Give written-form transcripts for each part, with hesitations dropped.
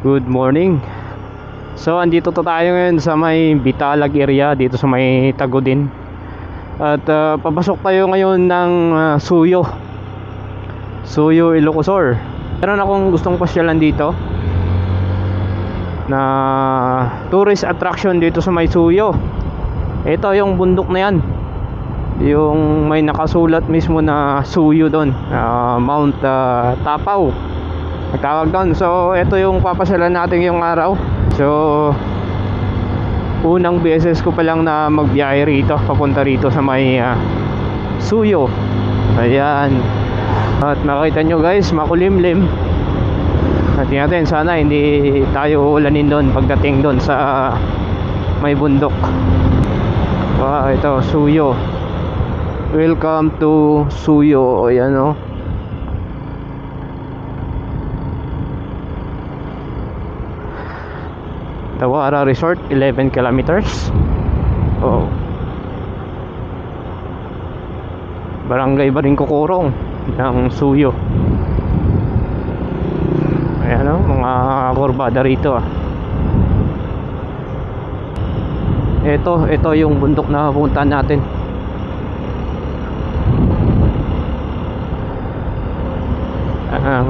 Good morning. So andito tayo ngayon sa may Bitalag area, dito sa may Tagudin. At papasok tayo ngayon ng Suyo, Ilocosur. Meron akong gustong pasyalan dito na tourist attraction dito sa may Suyo. Ito yung bundok na yan, yung may nakasulat mismo na Suyo doon, Mount Tapaw nagtawag doon. So ito yung papasyalan natin yung araw. So unang beses ko pa lang na magbiyahe rito, papunta rito sa may Suyo. Ayan. At makita nyo guys, makulimlim. At natin, sana hindi tayo uulanin doon pagdating doon sa may bundok. Ito Suyo. Welcome to Suyo. Ayan o. Tawara Resort, 11 kilometers. Barangay Baringkukurong ng Suyo. Ayan o, mga kurbada rito Ito yung bundok na pupuntahan natin.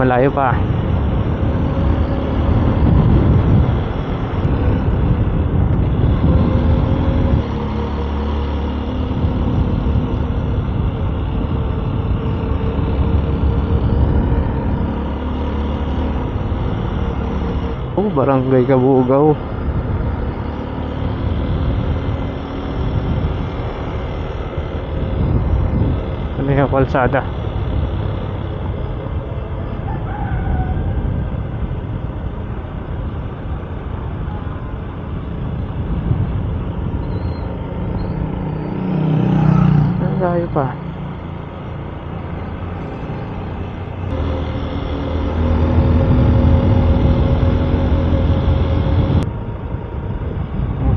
Malayo pa. Barangay Kabugaw. Ano yung kalsada? Malayo pa.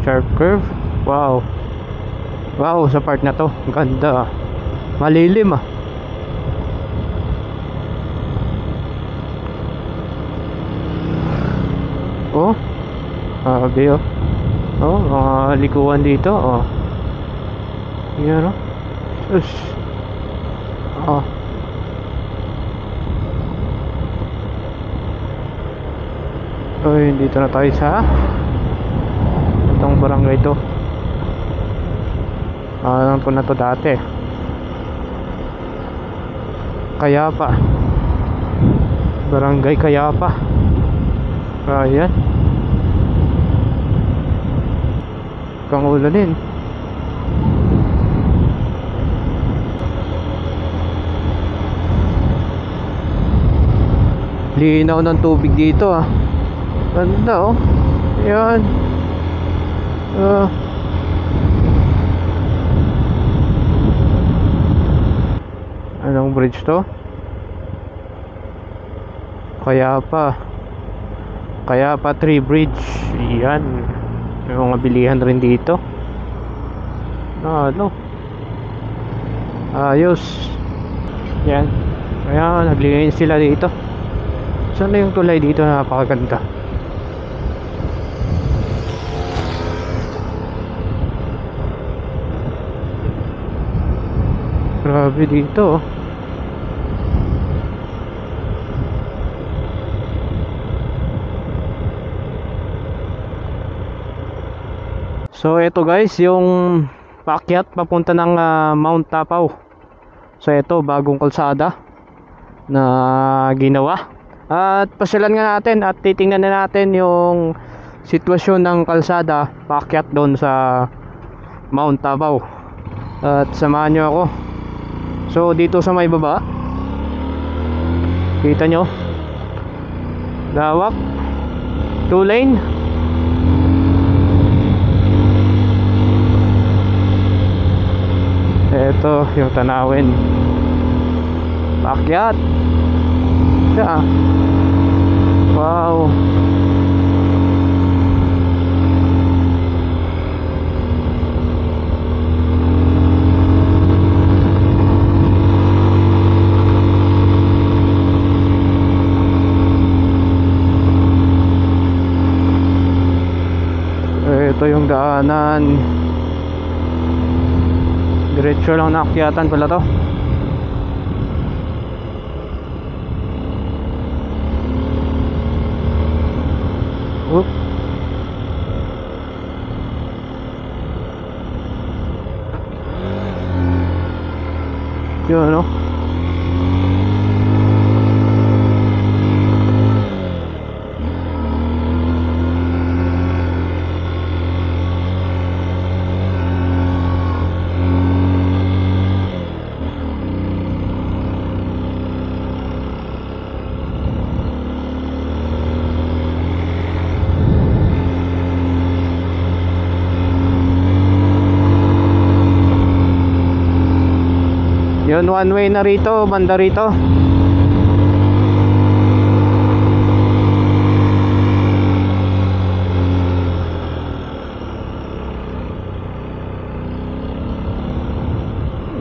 Sharp curve. Wow, sa part na to ganda. Malilim sabi mga likuan dito yan dito na tayo sa itong barangay to. Alam ko na to dati. Kayapa, Barangay Kayapa. Ayan, kang ulanin. Linaw ng tubig dito ganda ayan. Anong bridge to? Kayapa 3 Bridge. Yan, may mga bilihan rin dito. Ayos. Yan, ayan, naglinis sila dito. Saan na yung tulay dito? Napakaganda. Grabe dito So ito guys, yung paakyat papunta ng Mount Tapaw. So ito, bagong kalsada na ginawa. At pasyalan nga natin at titingnan na natin yung sitwasyon ng kalsada paakyat doon sa Mount Tapaw. At samahan nyo ako. So dito sa may baba, kita nyo, lawak, 2 lane. Ito yung tanawin paakyat. Wow. yung daanan. Diretso lang na akyatan pala to. Oop. Yun, no? Yun, one way na rito, banda rito.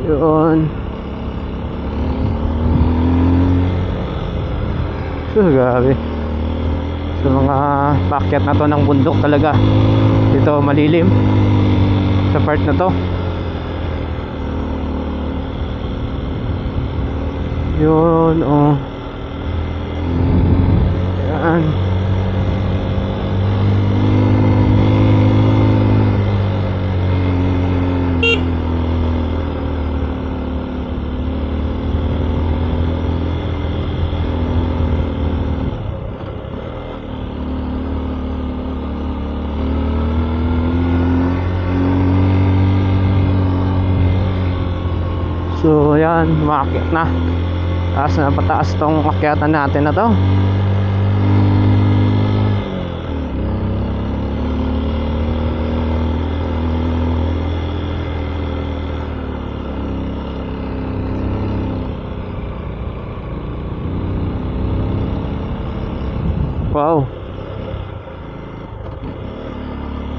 Yun. So, grabe. Sa mga pakyat na to ng bundok talaga. Dito malilim sa part na to. Yun, oh. Yan. So, yan, umakyat na. Taas na pataas tong akyatan natin na to. Wow.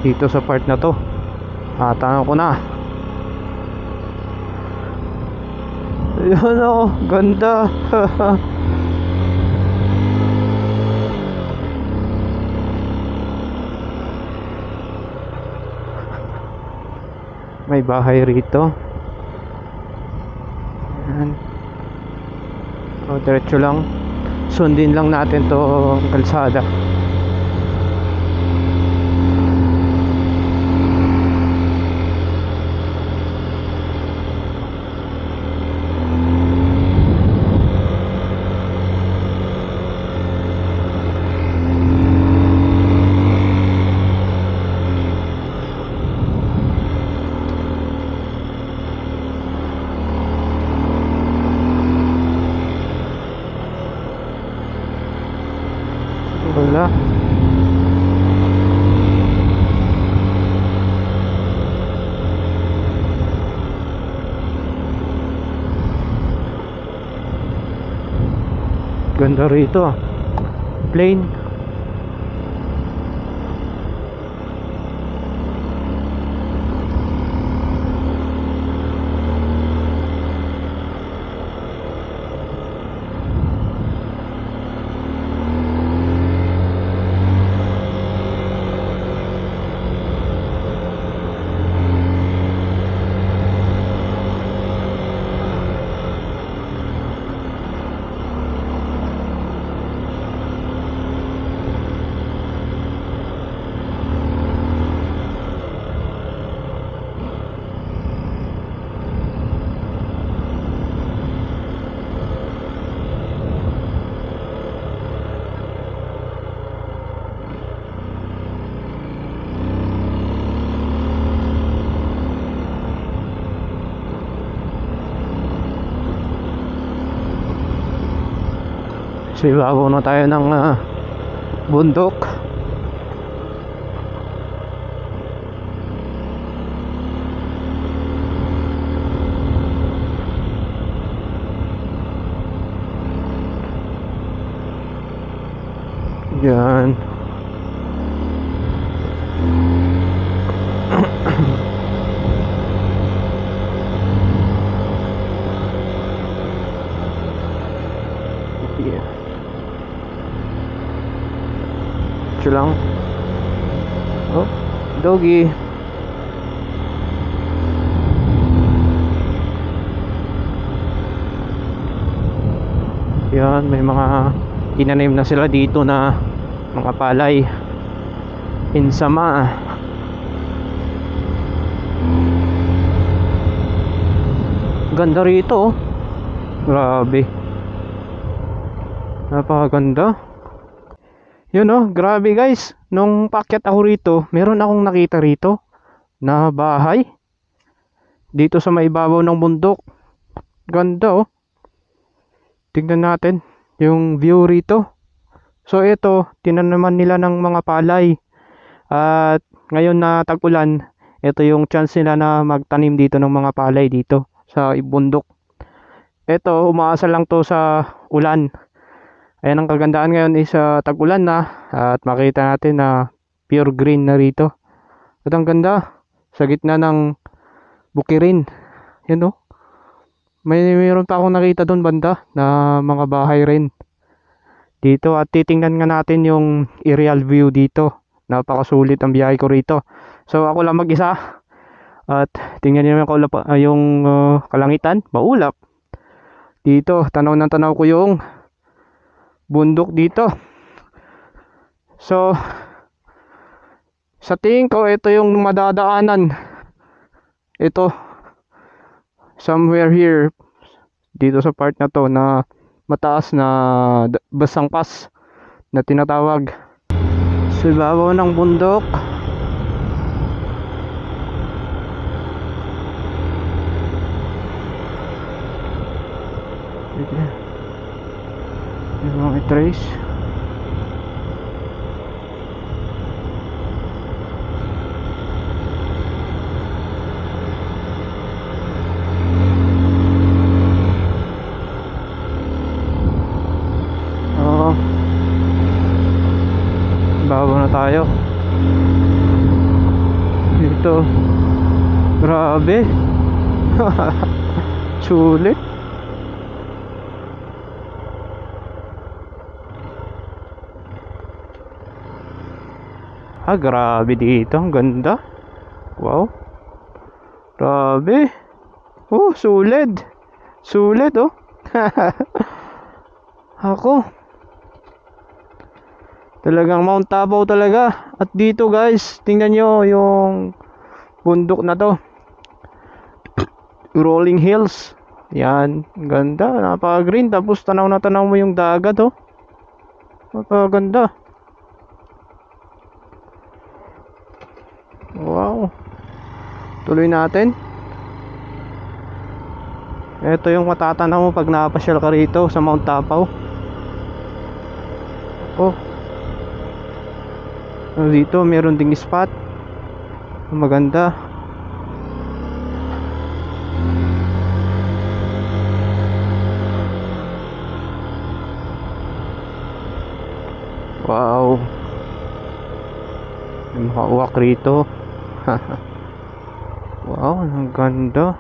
Dito sa part na to, tanong ko na. Ayan, oh, ganda. May bahay rito. Ayan. O, diretso lang. Sundin lang natin to kalsada. Wala. Ganda rito. Plain. So ibabaw na tayo ng bundok. Yan. Lang. Oh. Doggy. Yan, may mga tinanim na sila dito na mga palay. Insama. Ganda rito, oh. Grabe. Napakaganda. Yun, oh, grabe guys. Nung pakyat ako rito, meron akong nakita rito na bahay dito sa maibabaw ng bundok. Ganda, oh. Tingnan natin yung view rito. So ito, tinanaman nila ng mga palay. At ngayon na tag-ulan, ito yung chance nila na magtanim dito ng mga palay dito sa bundok. Ito, umaasa lang to sa ulan. Ayan, ang kagandaan ngayon is tag-ulan na. At makita natin na pure green na rito. At ang ganda, sa gitna ng bukirin. Yan, oh. Mayroon pa akong nakita doon banda na mga bahay rin dito. At titingnan nga natin yung aerial view dito. Napakasulit ang biyahe ko rito. So ako lang mag-isa. At tingnan niyo yung kalangitan, maulap. Dito, tanaw na tanaw ko yung bundok dito. So sa tingin ko, ito yung madadaanan. Ito, somewhere here, dito sa part na to na mataas na basang pass na tinatawag. Sa ibabaw ng bundok. Yung mga trace. Babaw na tayo dito. Grabe. Sulit. Grabe dito, ang ganda. Wow, grabe. Oh, sulit. Sulit, oh. Ako, talagang Mount Tabaw talaga. At dito guys, tingnan nyo yung bundok na to. Rolling hills. Yan, ganda, napaka-green. Tapos tanaw na tanaw mo yung dagat, oh. Napakaganda. Wow. Tuloy natin. Ito yung matatanaw mo pag napasyal ka rito sa Mount Tabaw. Oh, dito meron ding spot maganda. Wow, may makauwak rito. Wow, ang ganda.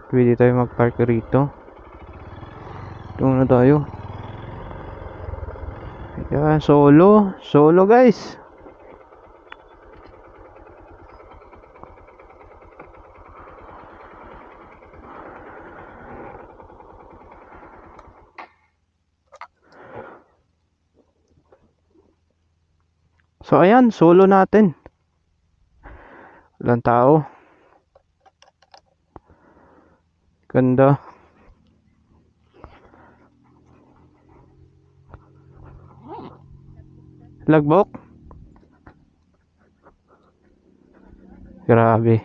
Pwede tayo mag-park rito. Ito na tayo. Yan, solo guys. So ayan, solo natin. Walang tao. Ganda. Lagbok. Grabe.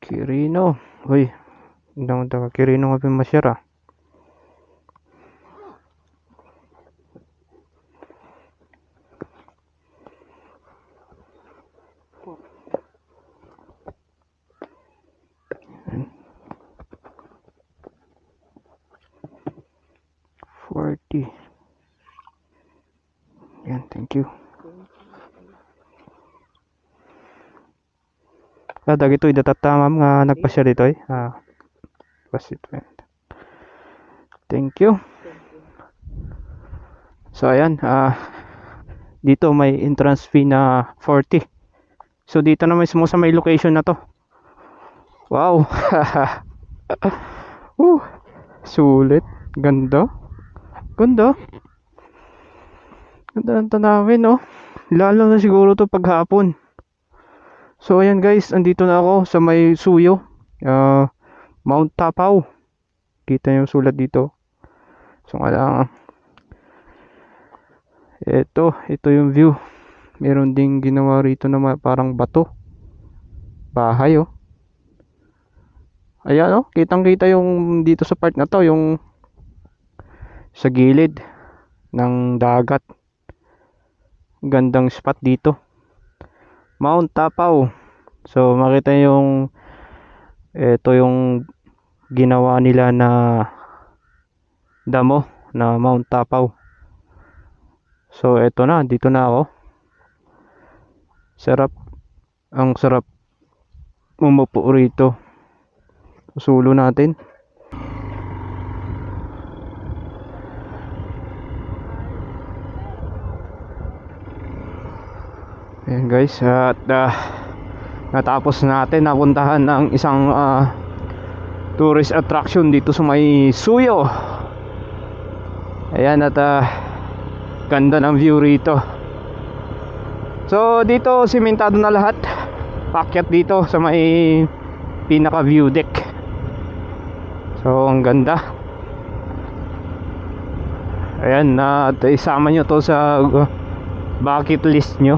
Kirino. Uy, hindi ka Kirino nga pimasyara. Thank you. Dagito idatatama nga nagpasya dito eh. Pasit. Thank you. So ayan, dito may entrance fee na 40. So dito na mismo sa may location na to. Wow. Sulit. Ganda. Ganda. Ganda ang tanawin, no? Lalo na siguro to paghapon. So ayan guys, andito na ako sa may Suyo, Mount Tapao. Kita yung sulat dito. So ito yung view. Meron ding ginawa rito na parang bato. Bahay, oh. Ayan, oh, kitang-kita yung dito sa part na to, yung sa gilid ng dagat. Gandang spot dito. Mount Tapao. So makita yung ito yung ginawa nila na damo na Mount Tapao. So ito na, dito na ako. Sarap. Ang sarap umupo rito. Sulo natin. Ayan guys, at natapos natin napuntahan ng isang tourist attraction dito sa may Suyo. Ayan, at ganda ng view rito. So dito simentado na lahat. Paakyat dito sa may pinaka view deck. So ang ganda. Ayan, at isama nyo to sa bucket list nyo.